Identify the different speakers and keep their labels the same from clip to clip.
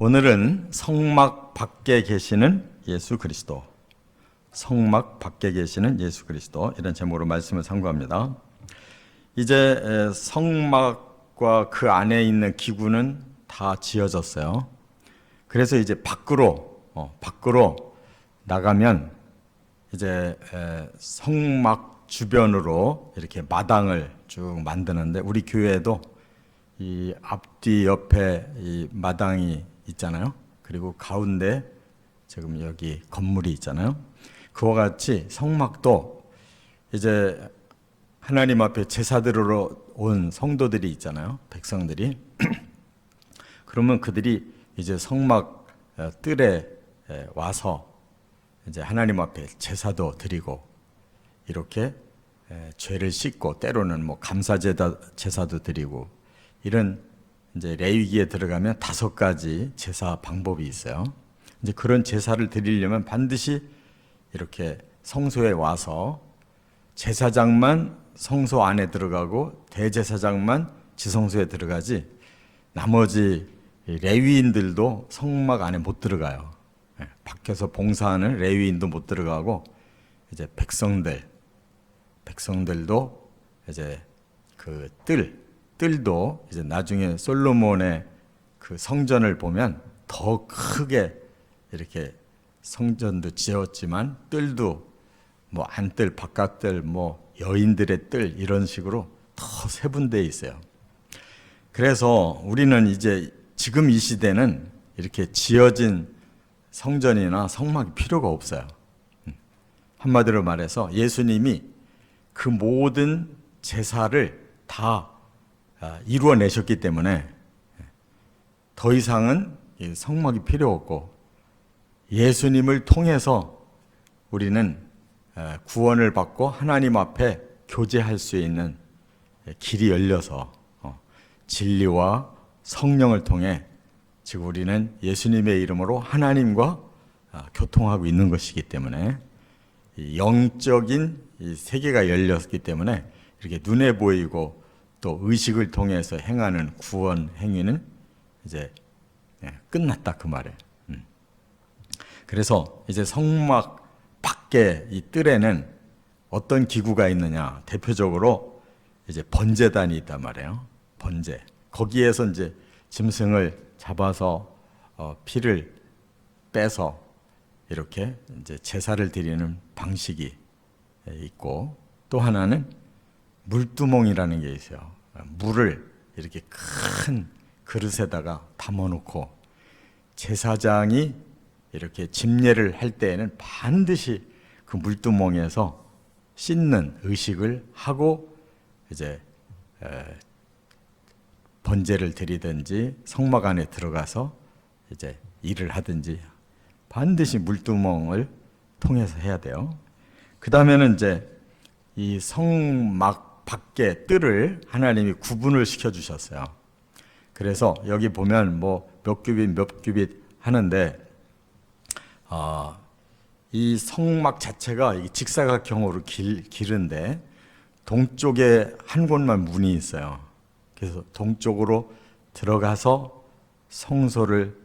Speaker 1: 오늘은 성막 밖에 계시는 예수 그리스도, 성막 밖에 계시는 예수 그리스도, 이런 제목으로 말씀을 상고합니다. 이제 성막과 그 안에 있는 기구는 다 지어졌어요. 그래서 이제 밖으로 나가면 이제 성막 주변으로 이렇게 마당을 쭉 만드는데, 우리 교회에도 이 앞뒤 옆에 이 마당이 있잖아요. 그리고 가운데 지금 여기 건물이 있잖아요. 그와 같이 성막도 이제 하나님 앞에 제사 드리러 온 성도들이 있잖아요. 백성들이. 그러면 그들이 이제 성막 뜰에 와서 이제 하나님 앞에 제사도 드리고, 이렇게 죄를 씻고, 때로는 뭐 감사 제사도 드리고, 이런 이제 레위기에 들어가면 5가지 제사 방법이 있어요. 이제 그런 제사를 드리려면 반드시 이렇게 성소에 와서 제사장만 성소 안에 들어가고 대제사장만 지성소에 들어가지, 나머지 레위인들도 성막 안에 못 들어가요. 밖에서 봉사하는 레위인도 못 들어가고, 이제 백성들도 이제 그 뜰도 이제 나중에 솔로몬의 그 성전을 보면 더 크게 이렇게 성전도 지었지만, 뜰도 뭐 안뜰, 바깥뜰, 뭐 여인들의 뜰, 이런 식으로 더 세분되어 있어요. 그래서 우리는 이제 지금 이 시대는 이렇게 지어진 성전이나 성막이 필요가 없어요. 한마디로 말해서 예수님이 그 모든 제사를 다 이루어내셨기 때문에 더 이상은 성막이 필요 없고, 예수님을 통해서 우리는 구원을 받고 하나님 앞에 교제할 수 있는 길이 열려서 진리와 성령을 통해 지금 우리는 예수님의 이름으로 하나님과 교통하고 있는 것이기 때문에, 영적인 이 세계가 열렸기 때문에 이렇게 눈에 보이고 또 의식을 통해서 행하는 구원 행위는 이제 끝났다, 그 말이에요. 그래서 이제 성막 밖에 이 뜰에는 어떤 기구가 있느냐? 대표적으로 이제 번제단이 있단 말이에요. 번제. 거기에서 이제 짐승을 잡아서 피를 빼서 이렇게 이제 제사를 드리는 방식이 있고, 또 하나는 물두멍이라는 게 있어요. 물을 이렇게 큰 그릇에다가 담아놓고, 제사장이 이렇게 집례를 할 때에는 반드시 그 물두멍에서 씻는 의식을 하고 이제 번제를 드리든지 성막 안에 들어가서 이제 일을 하든지 반드시 물두멍을 통해서 해야 돼요. 그 다음에는 이제 이 성막 밖에 뜰을 하나님이 구분을 시켜주셨어요. 그래서 여기 보면 뭐 몇 규빗 하는데, 이 성막 자체가 직사각형으로 길은데 동쪽에 한 곳만 문이 있어요. 그래서 동쪽으로 들어가서 성소를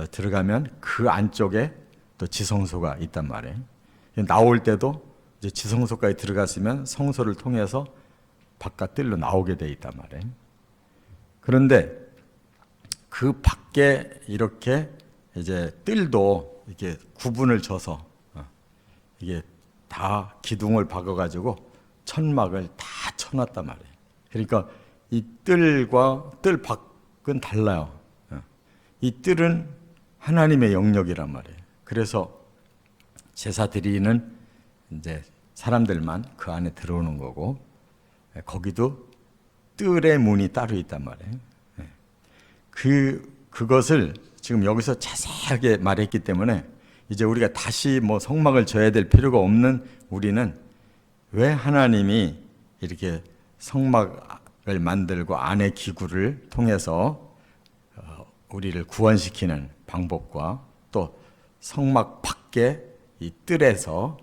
Speaker 1: 들어가면 그 안쪽에 또 지성소가 있단 말이에요. 나올 때도 이제 지성소까지 들어갔으면 성소를 통해서 바깥 뜰로 나오게 돼 있단 말이에요. 그런데 그 밖에 이렇게 이제 뜰도 이렇게 구분을 줘서 이게 다 기둥을 박아가지고 천막을 다 쳐놨단 말이에요. 그러니까 이 뜰과 뜰 밖은 달라요. 이 뜰은 하나님의 영역이란 말이에요. 그래서 제사 드리는 이제 사람들만 그 안에 들어오는 거고, 거기도 뜰의 문이 따로 있단 말이에요. 그것을 지금 여기서 자세하게 말했기 때문에 이제 우리가 다시 뭐 성막을 져야 될 필요가 없는 우리는, 왜 하나님이 이렇게 성막을 만들고 안의 기구를 통해서 우리를 구원시키는 방법과, 또 성막 밖에 이 뜰에서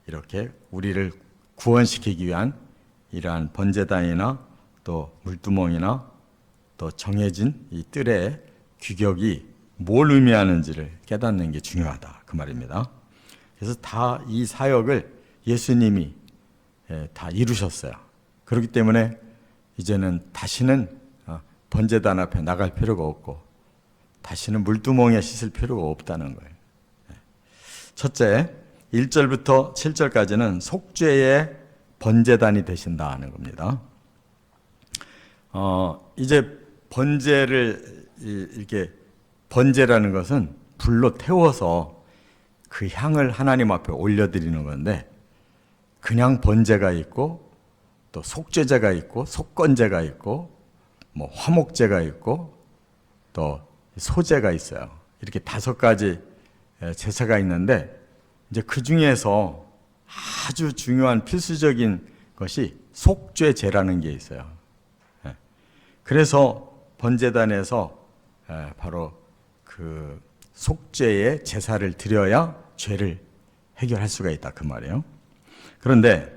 Speaker 1: 이렇게 우리를 구원시키기 위한 이러한 번제단이나 또 물두멍이나 또 정해진 이 뜰의 규격이 뭘 의미하는지를 깨닫는 게 중요하다 그 말입니다. 그래서 다 이 사역을 예수님이 다 이루셨어요. 그렇기 때문에 이제는 다시는 번제단 앞에 나갈 필요가 없고 다시는 물두멍에 씻을 필요가 없다는 거예요. 첫째, 1절부터 7절까지는 속죄의 번제단이 되신다는 겁니다. 이제 번제를 이렇게 번제라는 것은 불로 태워서 그 향을 하나님 앞에 올려드리는 건데, 그냥 번제가 있고 또 속죄제가 있고 속건제가 있고 뭐 화목제가 있고 또 소제가 있어요. 이렇게 5가지 제사가 있는데, 이제 그 중에서 아주 중요한 필수적인 것이 속죄제라는 게 있어요. 그래서 번제단에서 바로 그 속죄의 제사를 드려야 죄를 해결할 수가 있다 그 말이에요. 그런데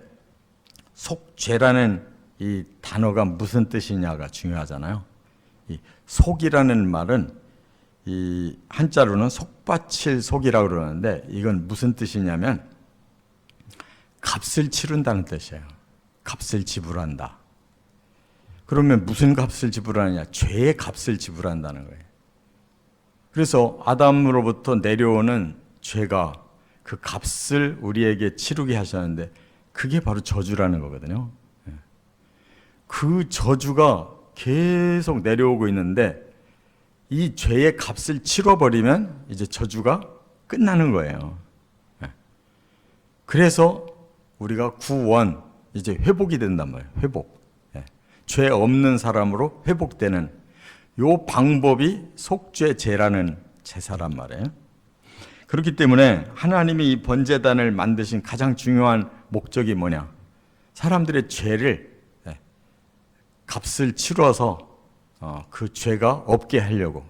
Speaker 1: 속죄라는 이 단어가 무슨 뜻이냐가 중요하잖아요. 이 속이라는 말은 이 한자로는 속바칠 속이라고 그러는데, 이건 무슨 뜻이냐면 값을 치른다는 뜻이에요. 값을 지불한다. 그러면 무슨 값을 지불하느냐? 죄의 값을 지불한다는 거예요. 그래서 아담으로부터 내려오는 죄가 그 값을 우리에게 치르게 하셨는데, 그게 바로 저주라는 거거든요. 그 저주가 계속 내려오고 있는데, 이 죄의 값을 치러버리면 이제 저주가 끝나는 거예요. 그래서 우리가 구원, 이제 회복이 된단 말이에요. 회복. 죄 없는 사람으로 회복되는 요 방법이 속죄제라는 제사란 말이에요. 그렇기 때문에 하나님이 이 번제단을 만드신 가장 중요한 목적이 뭐냐? 사람들의 죄를 값을 치러서 그 죄가 없게 하려고.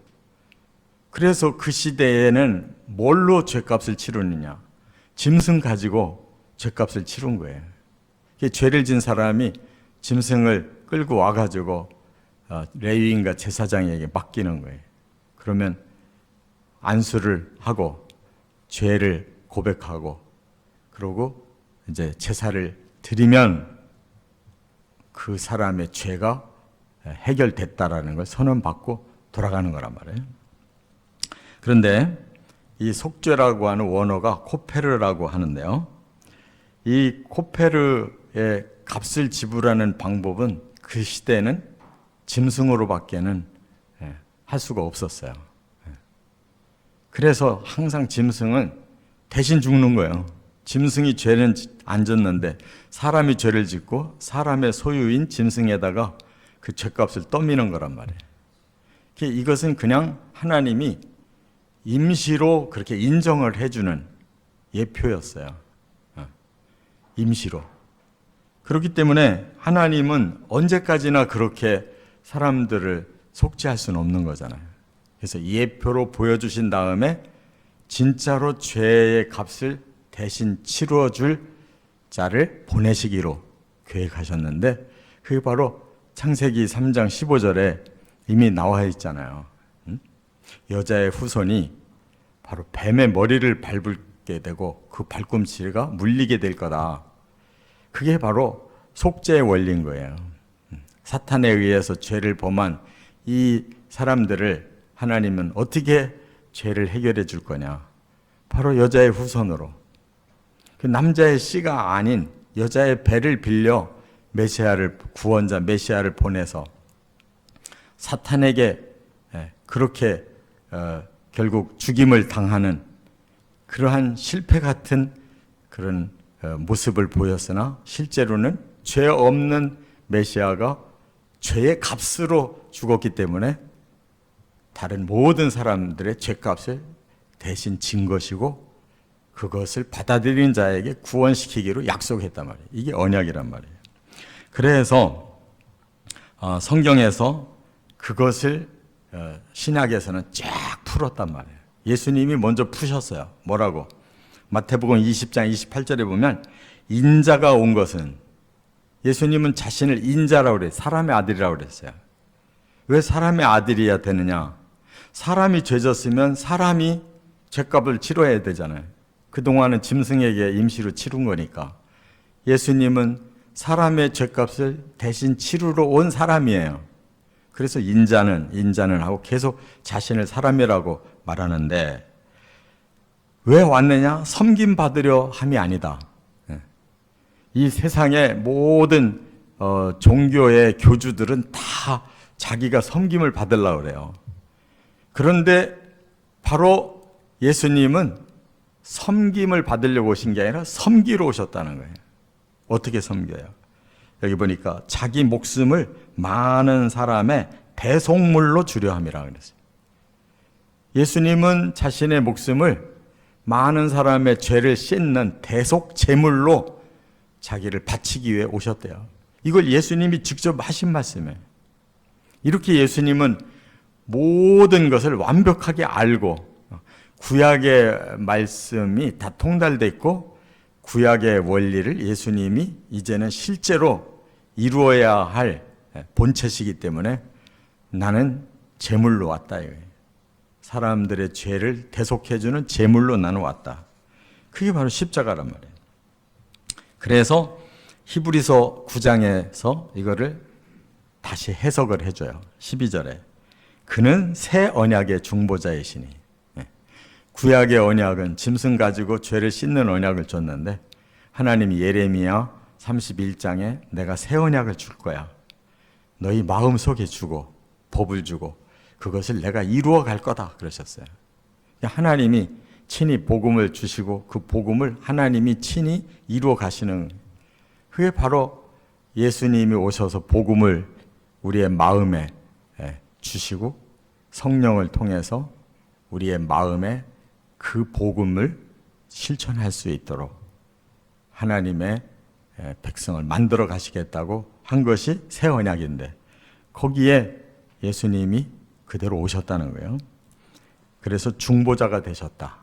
Speaker 1: 그래서 그 시대에는 뭘로 죄값을 치르느냐? 짐승 가지고 죄값을 치른 거예요. 죄를 진 사람이 짐승을 끌고 와가지고 레위인과 제사장에게 맡기는 거예요. 그러면 안수를 하고 죄를 고백하고 그러고 이제 제사를 드리면 그 사람의 죄가 해결됐다라는 걸 선언받고 돌아가는 거란 말이에요. 그런데 이 속죄라고 하는 원어가 코페르라고 하는데요. 이 코페르의 값을 지불하는 방법은 그 시대에는 짐승으로 밖에는 할 수가 없었어요. 그래서 항상 짐승은 대신 죽는 거예요. 짐승이 죄는 안 졌는데 사람이 죄를 짓고 사람의 소유인 짐승에다가 그 죄값을 떠미는 거란 말이에요. 이것은 그냥 하나님이 임시로 그렇게 인정을 해주는 예표였어요. 임시로. 그렇기 때문에 하나님은 언제까지나 그렇게 사람들을 속죄할 수는 없는 거잖아요. 그래서 예표로 보여주신 다음에 진짜로 죄의 값을 대신 치루어줄 자를 보내시기로 계획하셨는데, 그게 바로 창세기 3장 15절에 이미 나와 있잖아요. 여자의 후손이 바로 뱀의 머리를 밟게 되고 그 발꿈치가 물리게 될 거다. 그게 바로 속죄의 원리인 거예요. 사탄에 의해서 죄를 범한 이 사람들을 하나님은 어떻게 죄를 해결해 줄 거냐? 바로 여자의 후손으로. 그 남자의 씨가 아닌 여자의 배를 빌려 메시아를, 구원자 메시아를 보내서 사탄에게 그렇게 결국 죽임을 당하는 그러한 실패 같은 그런 모습을 보였으나, 실제로는 죄 없는 메시아가 죄의 값으로 죽었기 때문에 다른 모든 사람들의 죄값을 대신 진 것이고, 그것을 받아들인 자에게 구원시키기로 약속했단 말이에요. 이게 언약이란 말이에요. 그래서 성경에서 그것을 신약에서는 쫙 풀었단 말이에요. 예수님이 먼저 푸셨어요. 뭐라고? 마태복음 20장 28절에 보면 인자가 온 것은, 예수님은 자신을 인자라고 그래요. 사람의 아들이라고 그랬어요. 왜 사람의 아들이야 되느냐? 사람이 죄졌으면 사람이 죄값을 치러야 되잖아요. 그동안은 짐승에게 임시로 치른 거니까. 예수님은 사람의 죄값을 대신 치르러 온 사람이에요. 그래서 인자는 하고 계속 자신을 사람이라고 말하는데, 왜 왔느냐? 섬김 받으려 함이 아니다. 이 세상의 모든 종교의 교주들은 다 자기가 섬김을 받으려고 그래요. 그런데 바로 예수님은 섬김을 받으려고 오신 게 아니라 섬기러 오셨다는 거예요. 어떻게 섬겨요? 여기 보니까 자기 목숨을 많은 사람의 대속물로 주려 함이라 그랬어요. 예수님은 자신의 목숨을 많은 사람의 죄를 씻는 대속 제물로 자기를 바치기 위해 오셨대요. 이걸 예수님이 직접 하신 말씀이에요. 이렇게 예수님은 모든 것을 완벽하게 알고, 구약의 말씀이 다 통달되어 있고 구약의 원리를 예수님이 이제는 실제로 이루어야 할 본체시기 때문에 나는 제물로 왔다 이거예요. 사람들의 죄를 대속해주는 제물로 나는 왔다. 그게 바로 십자가란 말이에요. 그래서 히브리서 9장에서 이거를 다시 해석을 해줘요. 12절에 그는 새 언약의 중보자이시니, 구약의 언약은 짐승 가지고 죄를 씻는 언약을 줬는데 하나님이 예레미야 31장에 내가 새 언약을 줄 거야. 너희 마음속에 주고 법을 주고 그것을 내가 이루어 갈 거다 그러셨어요. 하나님이 친히 복음을 주시고 그 복음을 하나님이 친히 이루어 가시는, 그게 바로 예수님이 오셔서 복음을 우리의 마음에 주시고 성령을 통해서 우리의 마음에 그 복음을 실천할 수 있도록 하나님의 백성을 만들어 가시겠다고 한 것이 새 언약인데, 거기에 예수님이 그대로 오셨다는 거예요. 그래서 중보자가 되셨다.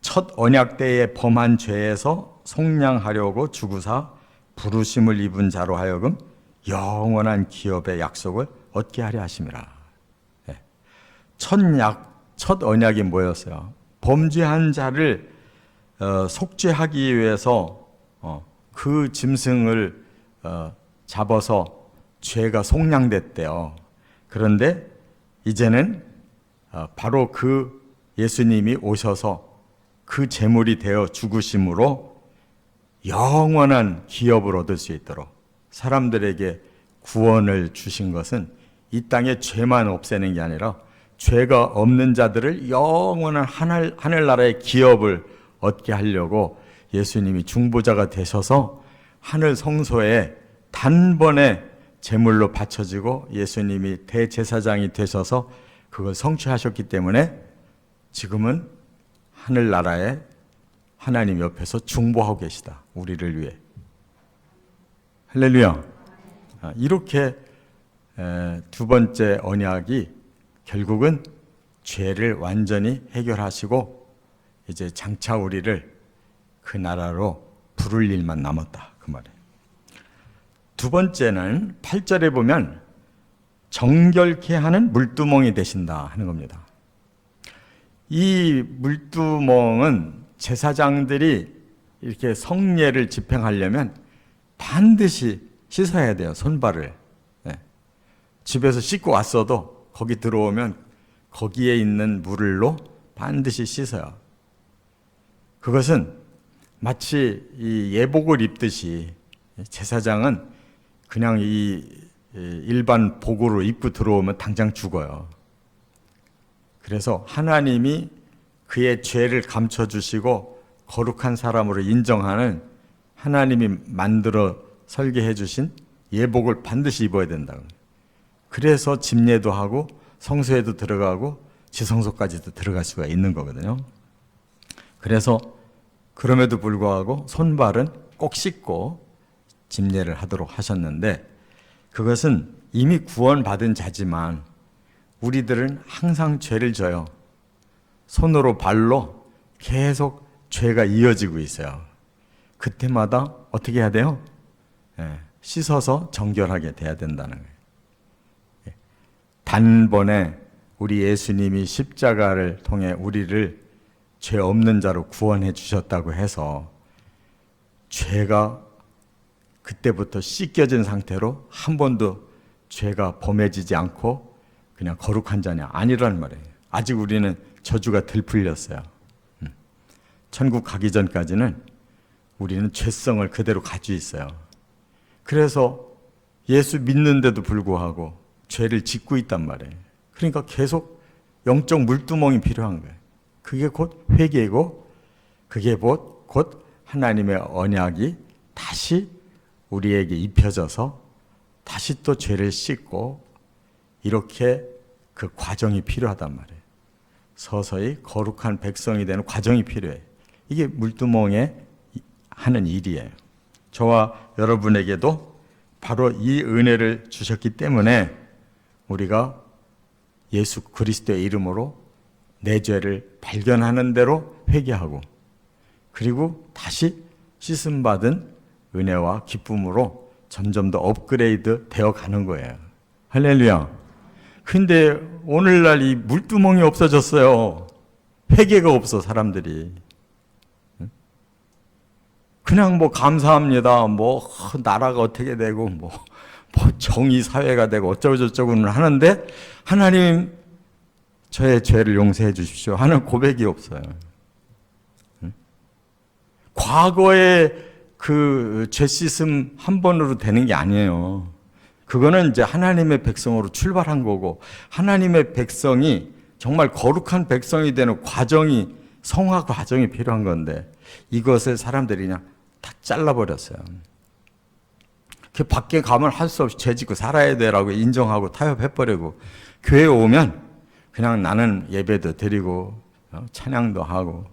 Speaker 1: 첫 언약 때에 범한 죄에서 속량하려고 죽으사 부르심을 입은 자로 하여금 영원한 기업의 약속을 얻게 하려 하심이라. 첫 언약이 뭐였어요? 범죄한 자를 속죄하기 위해서 그 짐승을 잡아서 죄가 속량됐대요. 그런데 이제는 바로 그 예수님이 오셔서 그 제물이 되어 죽으심으로 영원한 기업을 얻을 수 있도록 사람들에게 구원을 주신 것은 이 땅에 죄만 없애는 게 아니라 죄가 없는 자들을 영원한 하늘나라의 기업을 얻게 하려고 예수님이 중보자가 되셔서 하늘 성소에 단번에 제물로 바쳐지고 예수님이 대제사장이 되셔서 그걸 성취하셨기 때문에 지금은 하늘나라에 하나님 옆에서 중보하고 계시다. 우리를 위해. 할렐루야. 이렇게 두 번째 언약이 결국은 죄를 완전히 해결하시고 이제 장차 우리를 그 나라로 부를 일만 남았다. 그 말이에요. 두 번째는 8절에 보면 정결케 하는 물두멍이 되신다 하는 겁니다. 이 물두멍은 제사장들이 이렇게 성례를 집행하려면 반드시 씻어야 돼요. 손발을. 집에서 씻고 왔어도 거기 들어오면 거기에 있는 물로 반드시 씻어요. 그것은 마치 이 예복을 입듯이 제사장은 그냥 이 일반 복으로 입고 들어오면 당장 죽어요. 그래서 하나님이 그의 죄를 감춰주시고 거룩한 사람으로 인정하는 하나님이 만들어 설계해 주신 예복을 반드시 입어야 된다고. 그래서 집례도 하고 성소에도 들어가고 지성소까지도 들어갈 수가 있는 거거든요. 그래서 그럼에도 불구하고 손발은 꼭 씻고 집례를 하도록 하셨는데, 그것은 이미 구원받은 자지만 우리들은 항상 죄를 져요. 손으로 발로 계속 죄가 이어지고 있어요. 그때마다 어떻게 해야 돼요? 씻어서 정결하게 돼야 된다는 거예요. 단번에 우리 예수님이 십자가를 통해 우리를 죄 없는 자로 구원해 주셨다고 해서 죄가 그때부터 씻겨진 상태로 한 번도 죄가 범해지지 않고 그냥 거룩한 자냐? 아니라는 말이에요. 아직 우리는 저주가 덜 풀렸어요. 천국 가기 전까지는 우리는 죄성을 그대로 가지고 있어요. 그래서 예수 믿는데도 불구하고 죄를 짓고 있단 말이에요. 그러니까 계속 영적 물두멍이 필요한 거예요. 그게 곧 회개고, 그게 곧 하나님의 언약이 다시 우리에게 입혀져서 다시 또 죄를 씻고, 이렇게 그 과정이 필요하단 말이에요. 서서히 거룩한 백성이 되는 과정이 필요해요. 이게 물두멍에 하는 일이에요. 저와 여러분에게도 바로 이 은혜를 주셨기 때문에 우리가 예수 그리스도의 이름으로 내 죄를 발견하는 대로 회개하고, 그리고 다시 씻음받은 은혜와 기쁨으로 점점 더 업그레이드 되어 가는 거예요. 할렐루야. 근데 오늘날 이 물두멍이 없어졌어요. 회개가 없어, 사람들이. 그냥 뭐 감사합니다. 뭐 나라가 어떻게 되고 뭐 정의 사회가 되고 어쩌고저쩌고는 하는데 하나님 저의 죄를 용서해 주십시오 하는 고백이 없어요. 과거의 그 죄 씻음 한 번으로 되는 게 아니에요. 그거는 이제 하나님의 백성으로 출발한 거고, 하나님의 백성이 정말 거룩한 백성이 되는 과정이, 성화 과정이 필요한 건데, 이것을 사람들이 그냥 다 잘라버렸어요. 그 밖에 가면 할 수 없이 죄 짓고 살아야 되라고 인정하고 타협해버리고, 교회에 오면 그냥 나는 예배도 드리고 찬양도 하고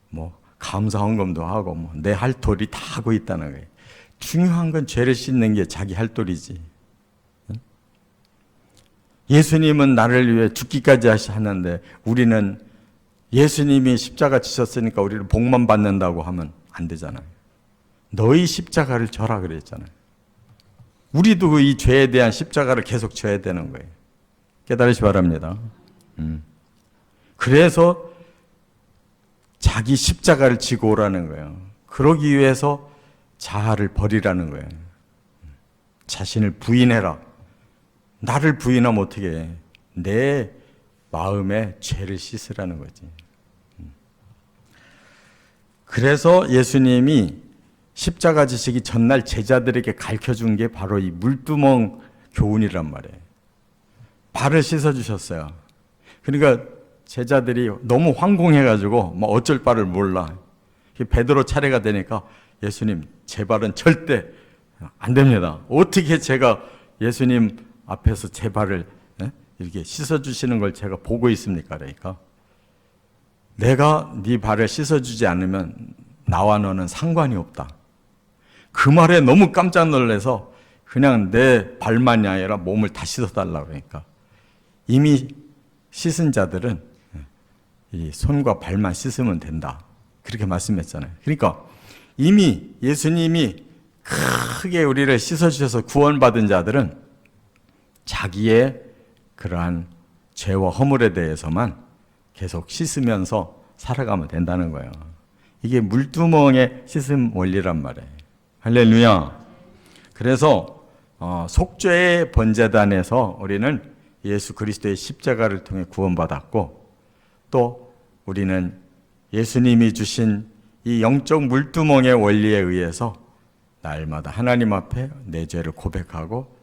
Speaker 1: 뭐 감사 헌금도 하고 뭐 내 할 도리 다 하고 있다는 거예요. 중요한 건 죄를 씻는 게 자기 할 도리지. 예수님은 나를 위해 죽기까지 하셨는데 우리는 예수님이 십자가 지셨으니까 우리를 복만 받는다고 하면 안 되잖아요. 너희 십자가를 져라 그랬잖아요. 우리도 이 죄에 대한 십자가를 계속 져야 되는 거예요. 깨달으시 바랍니다. 그래서 자기 십자가를 지고 오라는 거예요. 그러기 위해서 자아를 버리라는 거예요. 자신을 부인해라. 나를 부인하면 어떻게 해? 내 마음에 죄를 씻으라는 거지. 그래서 예수님이 십자가 지시기 전날 제자들에게 가르쳐준 게 바로 이 물두멍 교훈이란 말이에요. 발을 씻어주셨어요. 그러니까 제자들이 너무 황공해가지고 뭐 어쩔 바를 몰라. 베드로 차례가 되니까 예수님 제 발은 절대 안 됩니다. 어떻게 제가 예수님 앞에서 제 발을 이렇게 씻어주시는 걸 제가 보고 있습니까? 그러니까 내가 네 발을 씻어주지 않으면 나와 너는 상관이 없다. 그 말에 너무 깜짝 놀라서 그냥 내 발만이 아니라 몸을 다 씻어달라고 그러니까 이미 씻은 자들은 이 손과 발만 씻으면 된다. 그렇게 말씀했잖아요. 그러니까 이미 예수님이 크게 우리를 씻어주셔서 구원받은 자들은 자기의 그러한 죄와 허물에 대해서만 계속 씻으면서 살아가면 된다는 거예요. 이게 물두멍의 씻음 원리란 말이에요. 할렐루야. 그래서 속죄의 번제단에서 우리는 예수 그리스도의 십자가를 통해 구원받았고, 또 우리는 예수님이 주신 이 영적 물두멍의 원리에 의해서 날마다 하나님 앞에 내 죄를 고백하고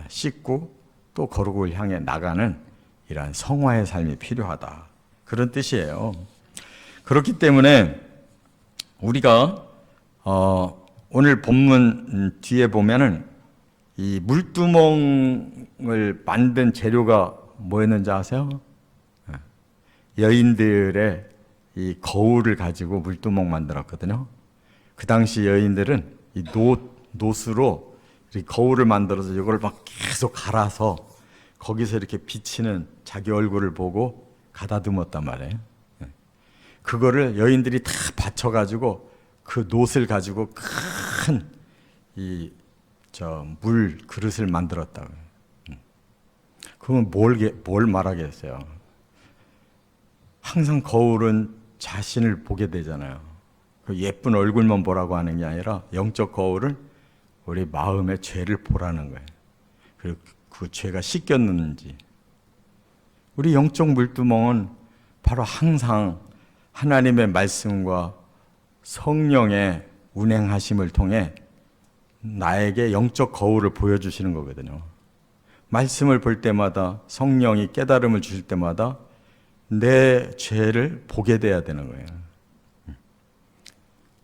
Speaker 1: 씻고 또 거룩을 향해 나가는 이러한 성화의 삶이 필요하다. 그런 뜻이에요. 그렇기 때문에 우리가 오늘 본문 뒤에 보면은 이 물두멍을 만든 재료가 뭐였는지 아세요? 여인들의 이 거울을 가지고 물두멍 만들었거든요. 그 당시 여인들은 이 노수로 이렇게 거울을 만들어서 이걸 막 계속 갈아서 거기서 이렇게 비치는 자기 얼굴을 보고 가다듬었단 말이에요. 그거를 여인들이 다 받쳐가지고 그 놋을 가지고 큰 물 그릇을 만들었다고요. 그건 뭘 말하겠어요. 항상 거울은 자신을 보게 되잖아요. 그 예쁜 얼굴만 보라고 하는 게 아니라 영적 거울은 우리 마음의 죄를 보라는 거예요. 그리고 그 죄가 씻겼는지. 우리 영적 물두멍은 바로 항상 하나님의 말씀과 성령의 운행하심을 통해 나에게 영적 거울을 보여주시는 거거든요. 말씀을 볼 때마다, 성령이 깨달음을 주실 때마다 내 죄를 보게 돼야 되는 거예요.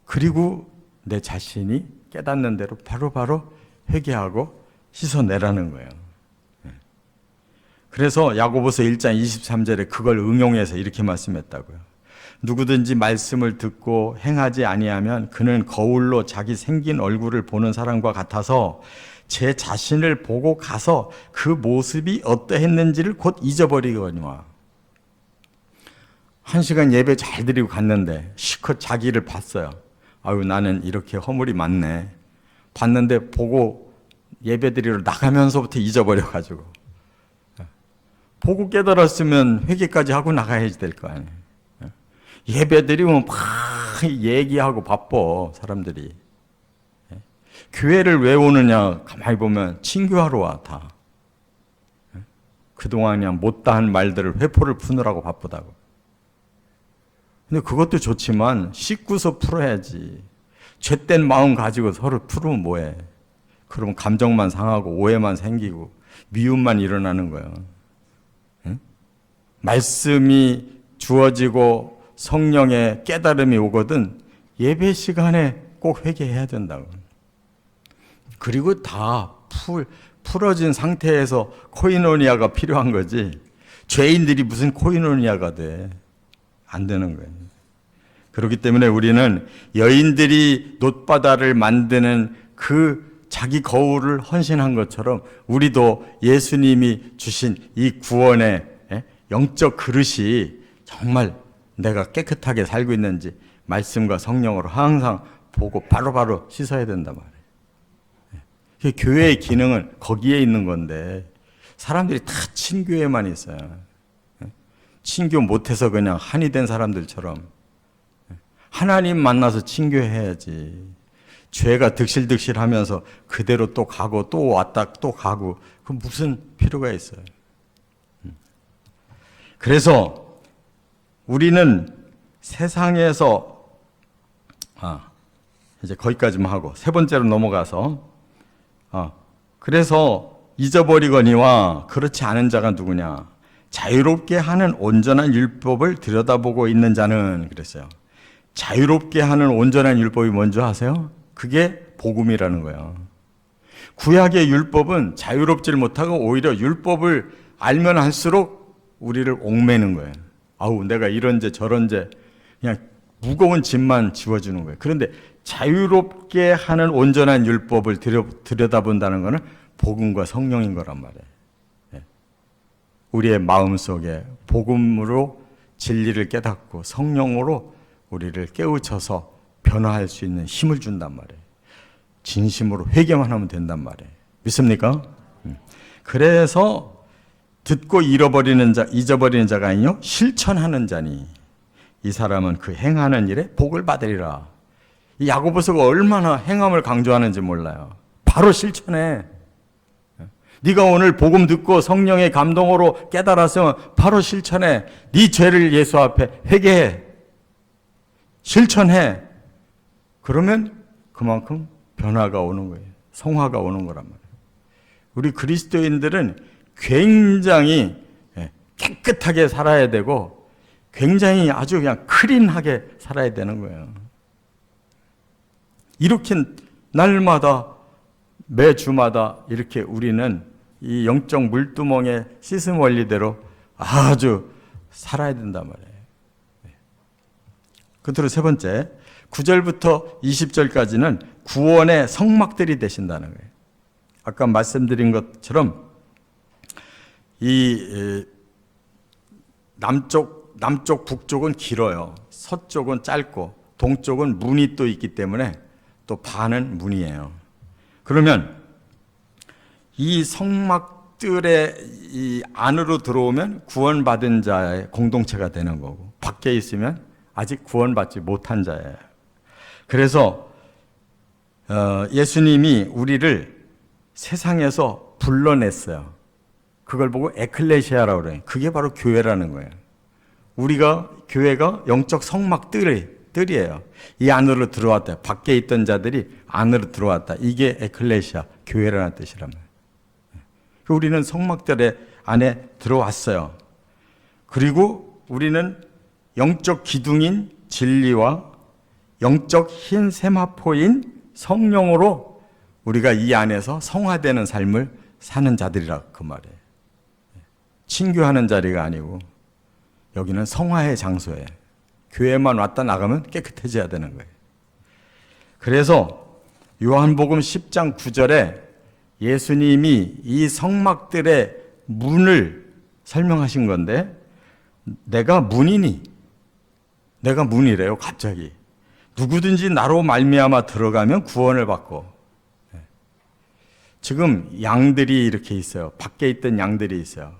Speaker 1: 그리고 내 자신이 깨닫는 대로 바로바로 회개하고 씻어내라는 거예요. 그래서 야고보서 1장 23절에 그걸 응용해서 이렇게 말씀했다고요. 누구든지 말씀을 듣고 행하지 아니하면 그는 거울로 자기 생긴 얼굴을 보는 사람과 같아서 제 자신을 보고 가서 그 모습이 어떠했는지를 곧 잊어버리거니와. 1시간 예배 잘 드리고 갔는데 실컷 자기를 봤어요. 아유, 나는 이렇게 허물이 많네. 봤는데 보고 예배 드리러 나가면서부터 잊어버려가지고. 보고 깨달았으면 회개까지 하고 나가야지 될 거 아니에요. 예배 드리면 막 얘기하고 바빠, 사람들이. 교회를 왜 오느냐 가만히 보면 친교하러 와, 다. 그동안 그냥 못다한 말들을 회포를 푸느라고 바쁘다고. 근데 그것도 좋지만 씻고서 풀어야지. 죄된 마음 가지고 서로 풀으면 뭐해. 그러면 감정만 상하고 오해만 생기고 미움만 일어나는 거예요. 응? 말씀이 주어지고 성령의 깨달음이 오거든 예배 시간에 꼭 회개해야 된다고. 그리고 다 풀어진 상태에서 코이노니아가 필요한 거지. 죄인들이 무슨 코이노니아가 돼. 안 되는 거예요. 그렇기 때문에 우리는 여인들이 놋바다를 만드는 그 자기 거울을 헌신한 것처럼 우리도 예수님이 주신 이 구원의 영적 그릇이 정말 내가 깨끗하게 살고 있는지 말씀과 성령으로 항상 보고 바로바로 씻어야 된단 말이에요. 교회의 기능은 거기에 있는 건데 사람들이 다 친교회만 있어요. 친교 못해서 그냥 한이 된 사람들처럼 하나님 만나서 친교해야지. 죄가 득실득실하면서 그대로 또 가고 또 왔다 또 가고 그 무슨 필요가 있어요. 그래서 우리는 세상에서 이제 거기까지만 하고 세 번째로 넘어가서 그래서 잊어버리거니와 그렇지 않은 자가 누구냐. 자유롭게 하는 온전한 율법을 들여다보고 있는 자는 그랬어요. 자유롭게 하는 온전한 율법이 뭔지 아세요? 그게 복음이라는 거예요. 구약의 율법은 자유롭지를 못하고 오히려 율법을 알면 할수록 우리를 옥매는 거예요. 아우, 내가 이런 죄 저런 죄 그냥 무거운 짐만 지워주는 거예요. 그런데 자유롭게 하는 온전한 율법을 들여다본다는 것은 복음과 성령인 거란 말이에요. 우리의 마음속에 복음으로 진리를 깨닫고 성령으로 우리를 깨우쳐서 변화할 수 있는 힘을 준단 말이에요. 진심으로 회개만 하면 된단 말이에요. 믿습니까? 그래서 듣고 잊어버리는 자가 아니요 실천하는 자니 이 사람은 그 행하는 일에 복을 받으리라. 이 야고보서가 얼마나 행함을 강조하는지 몰라요. 바로 실천해. 네가 오늘 복음 듣고 성령의 감동으로 깨달았으면 바로 실천해. 네 죄를 예수 앞에 회개해. 실천해. 그러면 그만큼 변화가 오는 거예요. 성화가 오는 거란 말이에요. 우리 그리스도인들은 굉장히 깨끗하게 살아야 되고 굉장히 아주 그냥 클린하게 살아야 되는 거예요. 이렇게 날마다 매주마다 이렇게 우리는 이 영적 물두멍의 시스템 원리대로 아주 살아야 된단 말이에요. 끝으로 세 번째, 9절부터 20절까지는 구원의 성막들이 되신다는 거예요. 아까 말씀드린 것처럼 이 남쪽 북쪽은 길어요. 서쪽은 짧고 동쪽은 문이 또 있기 때문에 또 반은 문이에요. 그러면 이 성막 성막들의 이 안으로 들어오면 구원받은 자의 공동체가 되는 거고, 밖에 있으면 아직 구원받지 못한 자예요. 그래서 예수님이 우리를 세상에서 불러냈어요. 그걸 보고 에클레시아라고 그래요. 그게 바로 교회라는 거예요. 교회가 영적 성막들이에요. 이 안으로 들어왔다. 밖에 있던 자들이 안으로 들어왔다. 이게 에클레시아, 교회라는 뜻이란 말이에요. 우리는 성막들의 안에 들어왔어요. 그리고 우리는 영적 기둥인 진리와 영적 흰 세마포인 성령으로 우리가 이 안에서 성화되는 삶을 사는 자들이라 그 말이에요. 친교하는 자리가 아니고 여기는 성화의 장소예요. 교회만 왔다 나가면 깨끗해져야 되는 거예요. 그래서 요한복음 10장 9절에 예수님이 이 성막들의 문을 설명하신 건데, 내가 문이니, 내가 문이래요. 갑자기 누구든지 나로 말미암아 들어가면 구원을 받고. 지금 양들이 이렇게 있어요. 밖에 있던 양들이 있어요.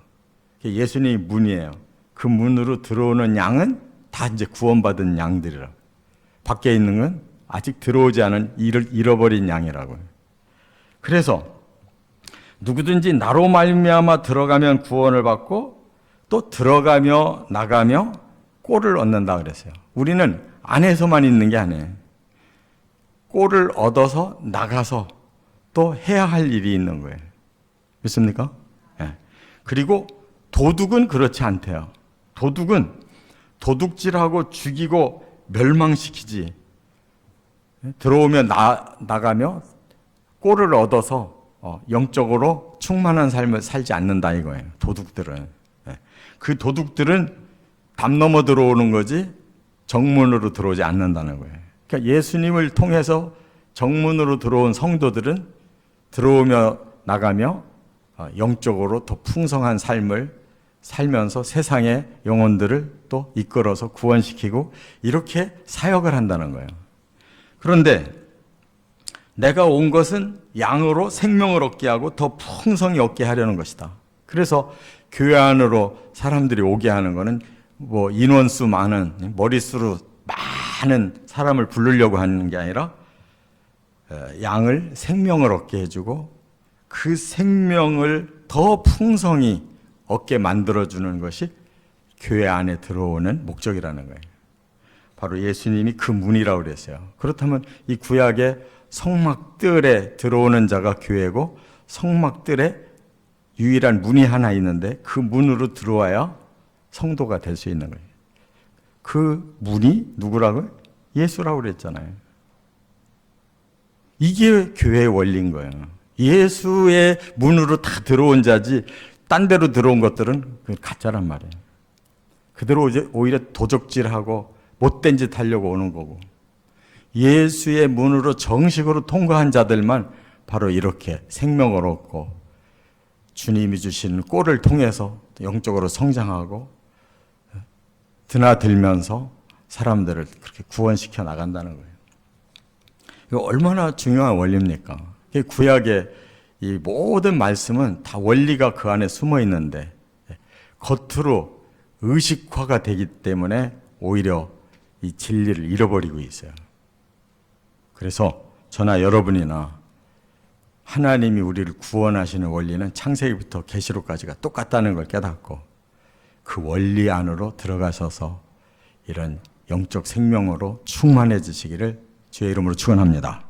Speaker 1: 예수님이 문이에요. 그 문으로 들어오는 양은 다 이제 구원받은 양들이라고. 밖에 있는 건 아직 들어오지 않은 잃어버린 양이라고요. 그래서 누구든지 나로 말미암아 들어가면 구원을 받고 또 들어가며 나가며 꼴을 얻는다 그랬어요. 우리는 안에서만 있는 게 아니에요. 꼴을 얻어서 나가서 또 해야 할 일이 있는 거예요. 믿습니까? 네. 그리고 도둑은 그렇지 않대요. 도둑은 도둑질하고 죽이고 멸망시키지. 들어오며 나가며 꼴을 얻어서 영적으로 충만한 삶을 살지 않는다 이거예요. 도둑들은. 그 도둑들은 담 넘어 들어오는 거지 정문으로 들어오지 않는다는 거예요. 그러니까 예수님을 통해서 정문으로 들어온 성도들은 들어오며 나가며 영적으로 더 풍성한 삶을 살면서 세상의 영혼들을 또 이끌어서 구원시키고 이렇게 사역을 한다는 거예요. 그런데 내가 온 것은 양으로 생명을 얻게 하고 더 풍성히 얻게 하려는 것이다. 그래서 교회 안으로 사람들이 오게 하는 것은 뭐 인원수 많은, 머릿수로 많은 사람을 부르려고 하는 게 아니라 양을 생명을 얻게 해주고 그 생명을 더 풍성히 얻게 만들어주는 것이 교회 안에 들어오는 목적이라는 거예요. 바로 예수님이 그 문이라고 그랬어요. 그렇다면 이 구약의 성막들에 들어오는 자가 교회고 성막들에 유일한 문이 하나 있는데 그 문으로 들어와야 성도가 될 수 있는 거예요. 그 문이 누구라고요? 예수라고 그랬잖아요. 이게 교회의 원리인 거예요. 예수의 문으로 다 들어온 자지 딴 데로 들어온 것들은 가짜란 말이에요. 그대로 오히려 도적질하고 못된 짓 하려고 오는 거고, 예수의 문으로 정식으로 통과한 자들만 바로 이렇게 생명을 얻고 주님이 주시는 꼴을 통해서 영적으로 성장하고 드나들면서 사람들을 그렇게 구원시켜 나간다는 거예요. 이거 얼마나 중요한 원리입니까? 구약의 이 모든 말씀은 다 원리가 그 안에 숨어 있는데 겉으로 의식화가 되기 때문에 오히려 이 진리를 잃어버리고 있어요. 그래서 저나 여러분이나 하나님이 우리를 구원하시는 원리는 창세기부터 계시록까지가 똑같다는 걸 깨닫고 그 원리 안으로 들어가셔서 이런 영적 생명으로 충만해지시기를 주의 이름으로 축원합니다.